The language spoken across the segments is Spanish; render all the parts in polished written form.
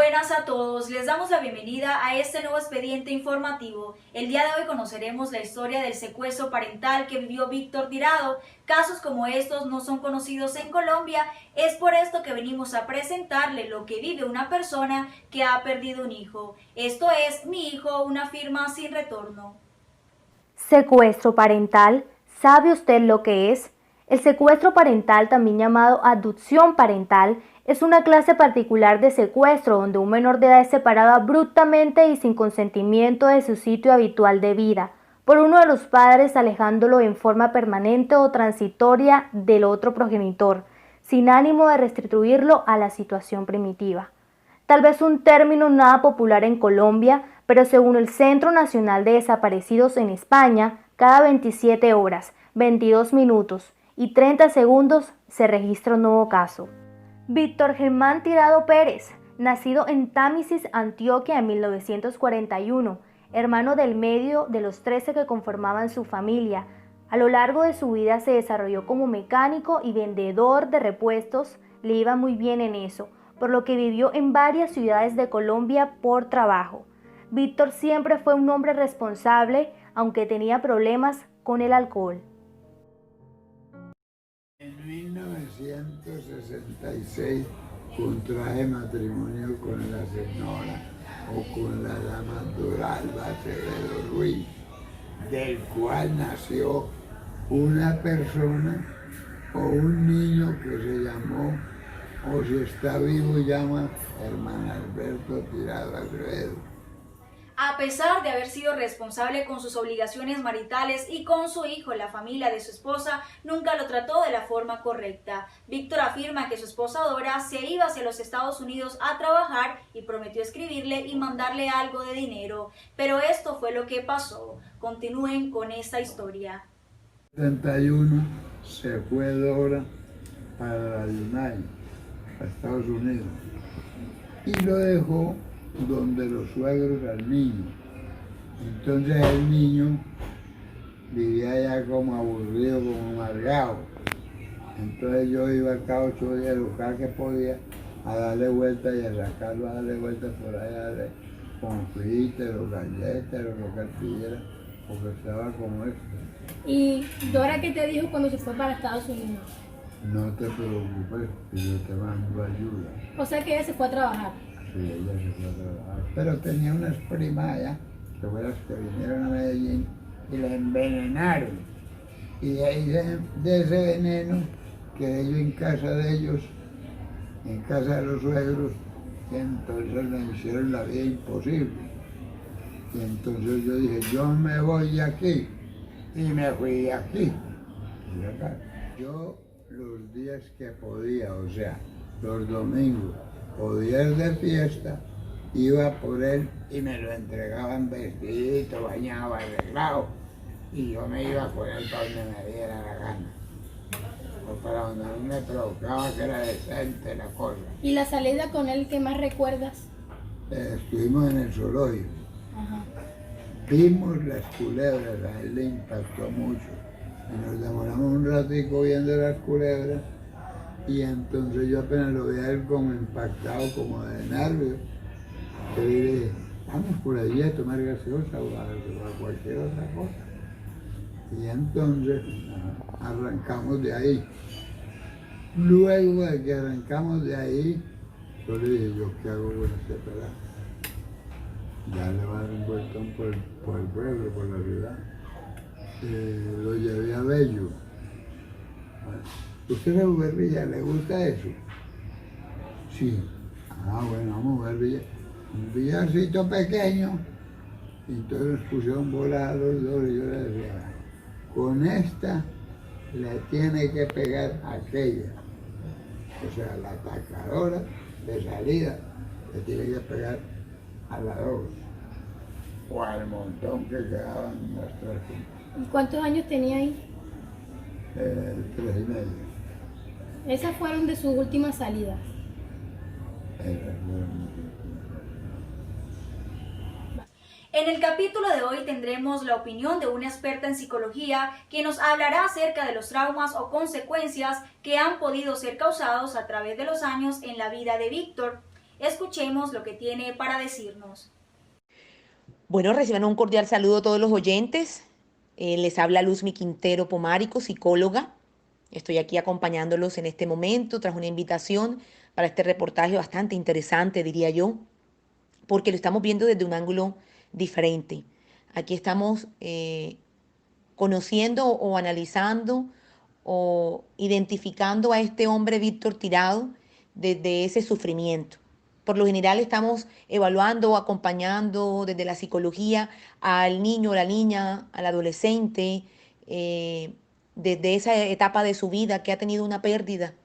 Buenas a todos, les damos la bienvenida a este nuevo expediente informativo. El día de hoy conoceremos la historia del secuestro parental que vivió Víctor Tirado. Casos como estos no son conocidos en Colombia, es por esto que venimos a presentarle lo que vive una persona que ha perdido un hijo. Esto es Mi Hijo, una firma sin retorno. Secuestro parental, ¿sabe usted lo que es? El secuestro parental, también llamado abducción parental, es una clase particular de secuestro donde un menor de edad es separado abruptamente y sin consentimiento de su sitio habitual de vida por uno de los padres, alejándolo en forma permanente o transitoria del otro progenitor, sin ánimo de restituirlo a la situación primitiva. Tal vez un término nada popular en Colombia, pero según el Centro Nacional de Desaparecidos en España, cada 27 horas, 22 minutos y 30 segundos se registra un nuevo caso. Víctor Germán Tirado Pérez, nacido en Támesis, Antioquia en 1941, hermano del medio de los 13 que conformaban su familia. A lo largo de su vida se desarrolló como mecánico y vendedor de repuestos, le iba muy bien en eso, por lo que vivió en varias ciudades de Colombia por trabajo. Víctor siempre fue un hombre responsable, aunque tenía problemas con el alcohol. En 1966 contraje matrimonio con la señora o con la dama Doralba Acevedo Ruiz, del cual nació una persona o un niño que se llamó, o si está vivo, llama Germán Alberto Tirado Acevedo. A pesar de haber sido responsable con sus obligaciones maritales y con su hijo, la familia de su esposa nunca lo trató de la forma correcta. Víctor afirma que su esposa Dora se iba hacia los Estados Unidos a trabajar y prometió escribirle y mandarle algo de dinero. Pero esto fue lo que pasó. Continúen con esta historia. En 71 se fue Dora para la United, a Estados Unidos, y lo dejó donde los suegros al niño. Entonces el niño vivía ya como aburrido, como amargado. Entonces yo iba cada 8 días, lo que podía, a darle vueltas y a sacarlo a darle vueltas por ahí, a darle confites o galletas o lo que pidiera, porque estaba como esto. ¿Y Dora qué te dijo cuando se fue para Estados Unidos? No te preocupes, que yo te mando ayuda. O sea que ella se fue a trabajar. Sí, ella se fue a trabajar. Pero tenía unas primas allá, que fueron las que vinieron a Medellín y la envenenaron. Y de ahí de ese veneno quedé yo en casa de ellos, en casa de los suegros, y entonces me hicieron la vida imposible. Y entonces yo dije, yo me voy de aquí, y me fui de aquí. Y acá. Yo los días que podía, o sea, los domingos, o días de fiesta, iba por él y me lo entregaban vestidito, bañado, arreglado, y yo me iba con él para donde me diera la gana, o para donde a mí me provocaba que era decente la cosa. ¿Y la salida con él qué más recuerdas? Estuvimos en el zoológico. Ajá. Vimos las culebras, a él le impactó mucho, y nos demoramos un ratico viendo las culebras. Y entonces yo apenas lo veía él como impactado, como de nervios. Yo le dije, vamos por allí a tomar gaseosa o a cualquier otra cosa. Y entonces arrancamos de ahí. Luego de que arrancamos de ahí, yo le dije, ¿yo qué hago con este pedazo? Ya le va a dar un vueltón por el pueblo, por la ciudad. Lo llevé a Bello. ¿Usted es Ubervilla? ¿Le gusta eso? Sí. Ah, bueno, vamos a Ubervilla. Un villarcito pequeño. Y entonces nos pusieron bolas a los dos y yo le decía, con esta le tiene que pegar aquella. O sea, la atacadora de salida le tiene que pegar a la dos. O al montón que quedaban nuestras. ¿Y cuántos años tenía ahí? 3 y medio. Esas fueron de sus últimas salidas. En el capítulo de hoy tendremos la opinión de una experta en psicología que nos hablará acerca de los traumas o consecuencias que han podido ser causados a través de los años en la vida de Víctor. Escuchemos lo que tiene para decirnos. Bueno, reciban un cordial saludo a todos los oyentes. Les habla Luzmi Quintero Pomárico, psicóloga. Estoy aquí acompañándolos en este momento tras una invitación para este reportaje bastante interesante, diría yo, porque lo estamos viendo desde un ángulo diferente. Aquí estamos conociendo o analizando o identificando a este hombre Víctor Tirado desde ese sufrimiento. Por lo general estamos evaluando o acompañando desde la psicología al niño o la niña, al adolescente, desde esa etapa de su vida que ha tenido una pérdida,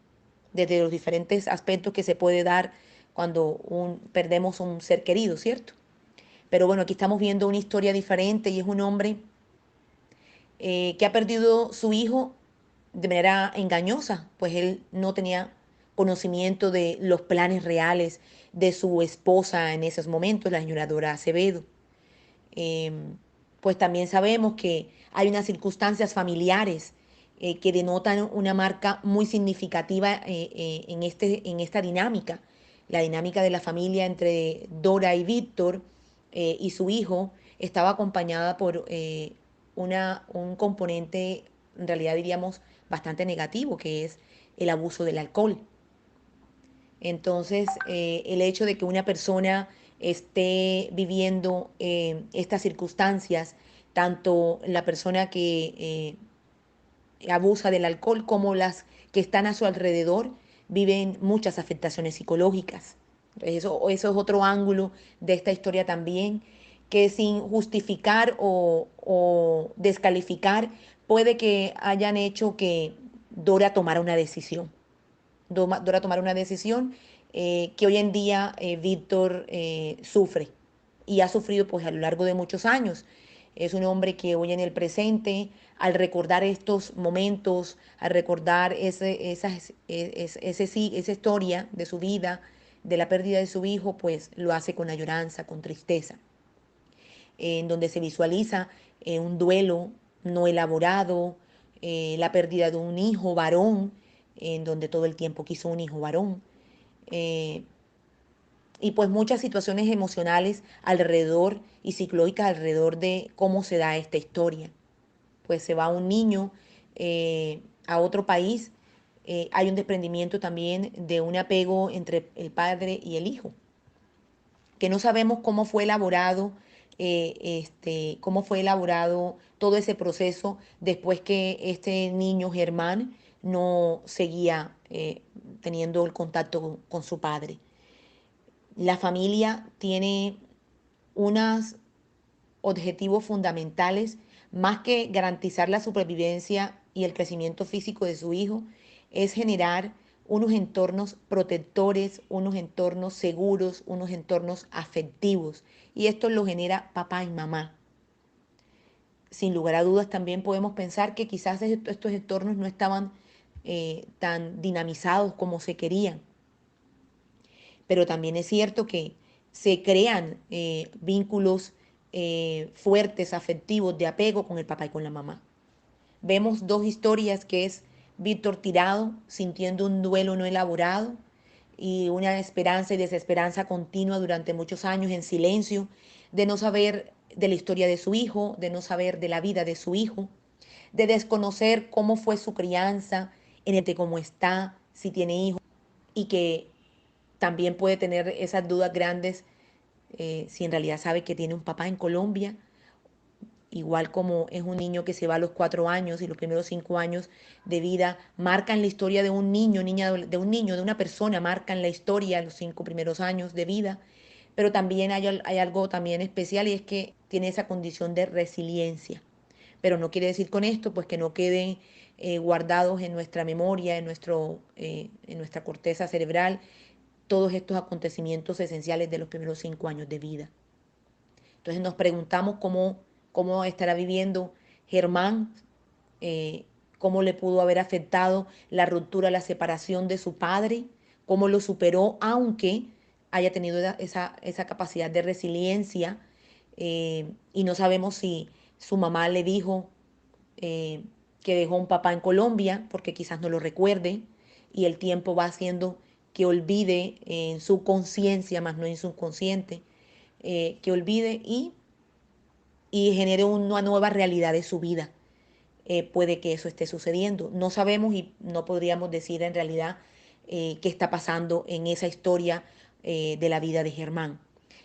desde los diferentes aspectos que se puede dar cuando perdemos un ser querido, ¿cierto? Pero bueno, aquí estamos viendo una historia diferente y es un hombre que ha perdido su hijo de manera engañosa, pues él no tenía conocimiento de los planes reales de su esposa en esos momentos, la señora Dora Acevedo. Eh, pues también sabemos que hay unas circunstancias familiares que denotan una marca muy significativa en esta dinámica, la dinámica de la familia entre Dora y Víctor y su hijo estaba acompañada por un componente, en realidad diríamos, bastante negativo, que es el abuso del alcohol. Entonces, el hecho de que una persona esté viviendo estas circunstancias, tanto la persona que abusa del alcohol como las que están a su alrededor, viven muchas afectaciones psicológicas. Entonces, eso es otro ángulo de esta historia también, que sin justificar o descalificar, puede que hayan hecho que Dora tomara una decisión. Dora tomar una decisión que hoy en día Víctor sufre y ha sufrido pues a lo largo de muchos años. Es un hombre que hoy en el presente, al recordar estos momentos, al recordar esa historia de su vida, de la pérdida de su hijo, pues lo hace con añoranza, con tristeza, en donde se visualiza un duelo no elaborado, la pérdida de un hijo varón, en donde todo el tiempo quiso un hijo varón, eh, y pues muchas situaciones emocionales alrededor y psicológicas alrededor de cómo se da esta historia. Pues se va un niño a otro país, hay un desprendimiento también de un apego entre el padre y el hijo, que no sabemos cómo fue elaborado, cómo fue elaborado todo ese proceso después que este niño Germán no seguía teniendo el contacto con su padre. La familia tiene unos objetivos fundamentales, más que garantizar la supervivencia y el crecimiento físico de su hijo, es generar unos entornos protectores, unos entornos seguros, unos entornos afectivos. Y esto lo genera papá y mamá. Sin lugar a dudas también podemos pensar que quizás estos entornos no estaban tan dinamizados como se querían. Pero también es cierto que se crean vínculos fuertes, afectivos, de apego con el papá y con la mamá. Vemos dos historias que es Víctor tirado, sintiendo un duelo no elaborado y una esperanza y desesperanza continua durante muchos años en silencio, de no saber de la historia de su hijo, de no saber de la vida de su hijo, de desconocer cómo fue su crianza, en el de cómo está, si tiene hijos, y que también puede tener esas dudas grandes si en realidad sabe que tiene un papá en Colombia, igual como es un niño que se va a los 4 años y los primeros 5 años de vida marcan la historia de un niño, de una persona, marcan la historia los 5 primeros años de vida, pero también hay algo también especial y es que tiene esa condición de resiliencia. Pero no quiere decir con esto pues que no queden guardados en nuestra memoria, en nuestra corteza cerebral, todos estos acontecimientos esenciales de los primeros 5 años de vida. Entonces nos preguntamos cómo estará viviendo Germán, cómo le pudo haber afectado la ruptura, la separación de su padre, cómo lo superó, aunque haya tenido esa capacidad de resiliencia, y no sabemos si su mamá le dijo que dejó un papá en Colombia, porque quizás no lo recuerde, y el tiempo va haciendo que olvide en su conciencia, más no en su inconsciente, que olvide y genere una nueva realidad de su vida. Puede que eso esté sucediendo. No sabemos y no podríamos decir en realidad qué está pasando en esa historia de la vida de Germán.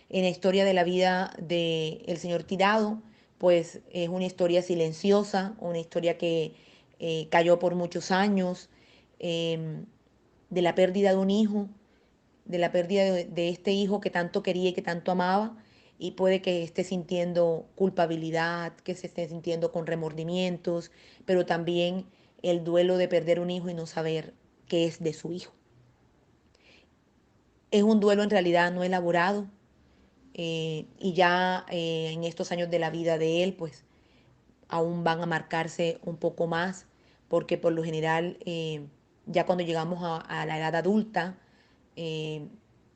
En la historia de la vida del señor Tirado, pues es una historia silenciosa, una historia que cayó por muchos años, de la pérdida de un hijo, de la pérdida de este hijo que tanto quería y que tanto amaba, y puede que esté sintiendo culpabilidad, que se esté sintiendo con remordimientos, pero también el duelo de perder un hijo y no saber qué es de su hijo. Es un duelo en realidad no elaborado, y ya en estos años de la vida de él, pues aún van a marcarse un poco más, porque por lo general ya cuando llegamos a la edad adulta, eh,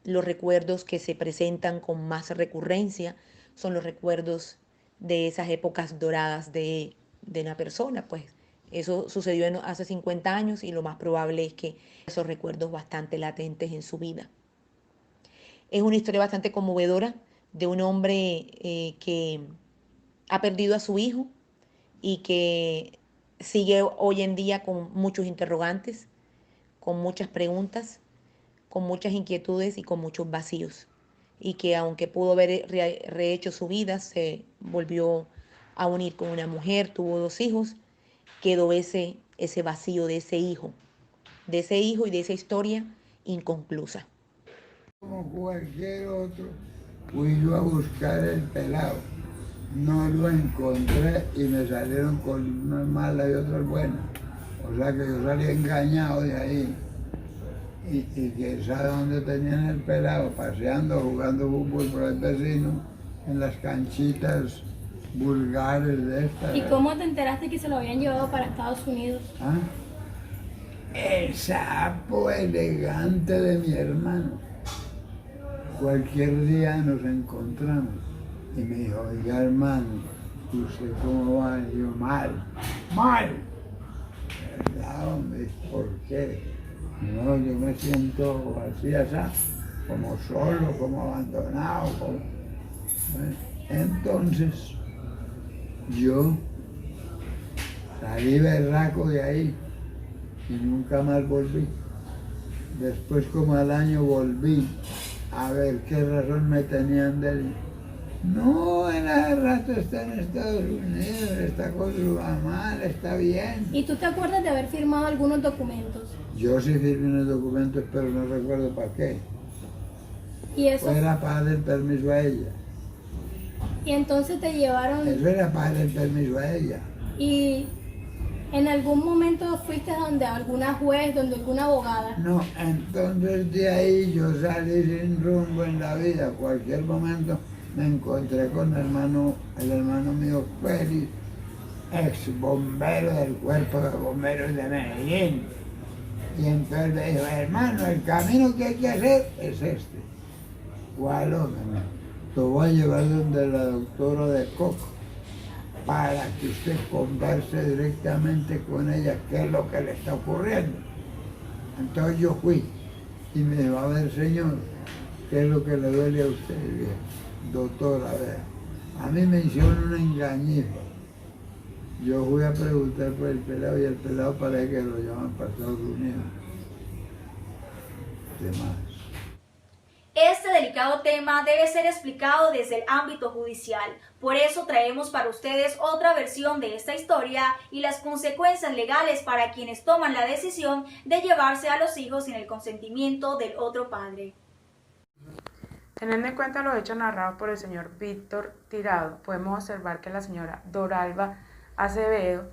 los recuerdos que se presentan con más recurrencia son los recuerdos de esas épocas doradas de una persona. Pues eso sucedió hace 50 años y lo más probable es que esos recuerdos bastante latentes en su vida. Es una historia bastante conmovedora de un hombre que ha perdido a su hijo y que sigue hoy en día con muchos interrogantes, con muchas preguntas, con muchas inquietudes y con muchos vacíos. Y que aunque pudo haber rehecho su vida, se volvió a unir con una mujer, tuvo 2 hijos, quedó ese vacío de ese hijo y de esa historia inconclusa. Como cualquier otro, fui yo a buscar el pelado. No lo encontré y me salieron con unas malas y otras buenas. O sea que yo salí engañado de ahí. Y que sabe dónde tenían el pelado, paseando, jugando fútbol por el vecino, en las canchitas vulgares de esta. ¿Y cómo te enteraste que se lo habían llevado para Estados Unidos? ¿Ah? El sapo elegante de mi hermano. Cualquier día nos encontramos y me dijo, oiga hermano, ¿usted cómo va? Y yo, mal, mal. ¿Verdad, hombre? ¿Por qué? No, yo me siento así, como solo, como abandonado. Bueno, entonces, yo salí berraco de ahí y nunca más volví. Después, como al año, volví a ver qué razón me tenían de él. No, en hace rato está en Estados Unidos, está con su mamá, está bien. ¿Y tú te acuerdas de haber firmado algunos documentos? Yo sí firmé unos documentos, pero no recuerdo para qué. ¿Y eso? Pues era para darle el permiso a ella. Y entonces te llevaron... Eso era para darle el permiso a ella. ¿Y en algún momento fuiste donde alguna juez, donde alguna abogada? No, entonces de ahí yo salí sin rumbo en la vida. Cualquier momento me encontré con el hermano mío Félix, ex bombero del cuerpo de bomberos de Medellín. Y entonces le dijo, hermano, el camino que hay que hacer es este. ¿Cuál, hombre? Te voy a llevar donde la doctora de Coco para que usted converse directamente con ella qué es lo que le está ocurriendo. Entonces yo fui y me dijo, a ver señor, ¿qué es lo que le duele a usted? Y dije, doctor, a ver, a mí me hicieron una engañifa. Yo fui a preguntar por el pelado y el pelado parece que lo llaman para Estados Unidos. ¿Qué más? Este delicado tema debe ser explicado desde el ámbito judicial. Por eso traemos para ustedes otra versión de esta historia y las consecuencias legales para quienes toman la decisión de llevarse a los hijos sin el consentimiento del otro padre. Teniendo en cuenta los hechos narrados por el señor Víctor Tirado, podemos observar que la señora Doralba Acevedo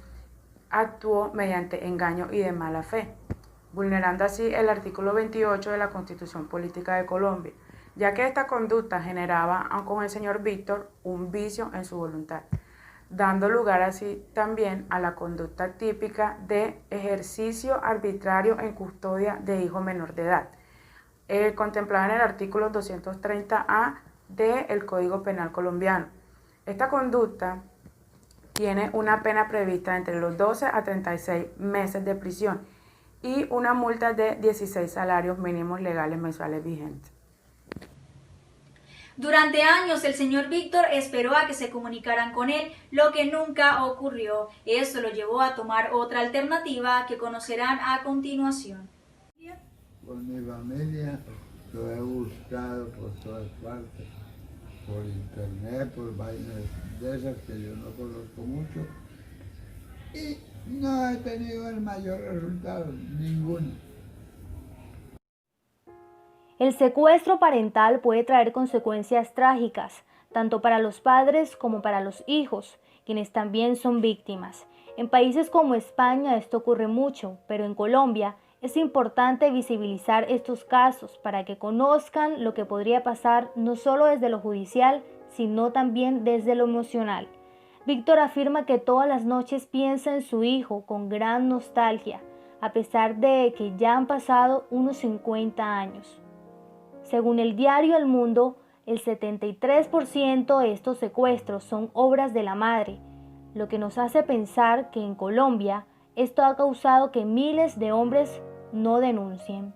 actuó mediante engaño y de mala fe, vulnerando así el artículo 28 de la Constitución Política de Colombia, ya que esta conducta generaba con el señor Víctor un vicio en su voluntad, dando lugar así también a la conducta típica de ejercicio arbitrario en custodia de hijo menor de edad, contemplada en el artículo 230A del Código Penal colombiano. Esta conducta tiene una pena prevista entre los 12 a 36 meses de prisión y una multa de 16 salarios mínimos legales mensuales vigentes. Durante años el señor Víctor esperó a que se comunicaran con él, lo que nunca ocurrió. Esto lo llevó a tomar otra alternativa que conocerán a continuación. Con mi familia lo he buscado por todas partes, por internet, por vainas de esas que yo no conozco mucho, y no he tenido el mayor resultado, ninguno. El secuestro parental puede traer consecuencias trágicas, tanto para los padres como para los hijos, quienes también son víctimas. En países como España esto ocurre mucho, pero en Colombia es importante visibilizar estos casos para que conozcan lo que podría pasar no solo desde lo judicial, sino también desde lo emocional. Víctor afirma que todas las noches piensa en su hijo con gran nostalgia, a pesar de que ya han pasado unos 50 años. Según el diario El Mundo, el 73% de estos secuestros son obras de la madre, lo que nos hace pensar que en Colombia esto ha causado que miles de hombres no denuncien.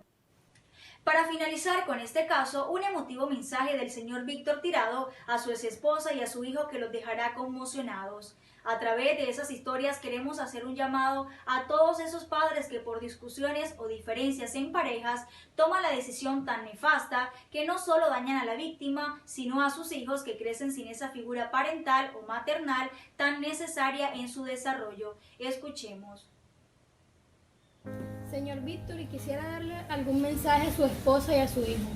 Para finalizar con este caso, un emotivo mensaje del señor Víctor Tirado a su exesposa y a su hijo que los dejará conmocionados. A través de esas historias queremos hacer un llamado a todos esos padres que por discusiones o diferencias en parejas toman la decisión tan nefasta que no solo dañan a la víctima, sino a sus hijos que crecen sin esa figura parental o maternal tan necesaria en su desarrollo. Escuchemos. Señor Víctor, y quisiera darle algún mensaje a su esposa y a su hijo.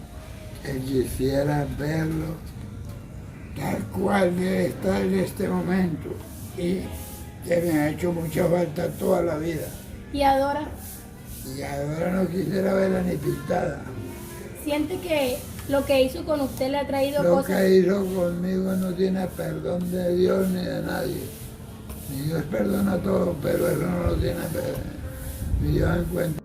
Que quisiera verlo tal cual debe estar en este momento y que me ha hecho mucha falta toda la vida. ¿Y Adora? Y ahora no quisiera verla ni pintada. ¿Siente que lo que hizo con usted le ha traído Lo cosas? que hizo conmigo no tiene perdón de Dios ni de nadie. Ni Dios perdona todo, pero eso no lo tiene ni Dios en cuenta.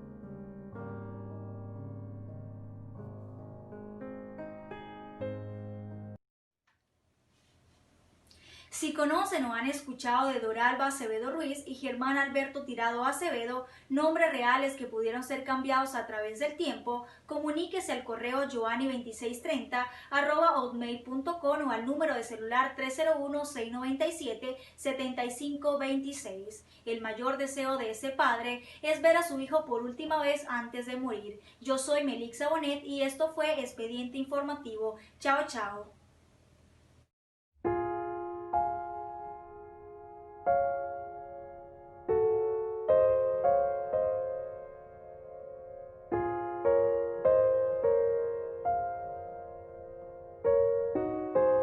Si conocen o han escuchado de Doralba Acevedo Ruiz y Germán Alberto Tirado Acevedo, nombres reales que pudieron ser cambiados a través del tiempo, comuníquese al correo joanny2630@hotmail.com o al número de celular 301-697-7526. El mayor deseo de ese padre es ver a su hijo por última vez antes de morir. Yo soy Melixa Bonet y esto fue Expediente Informativo. Chao, chao.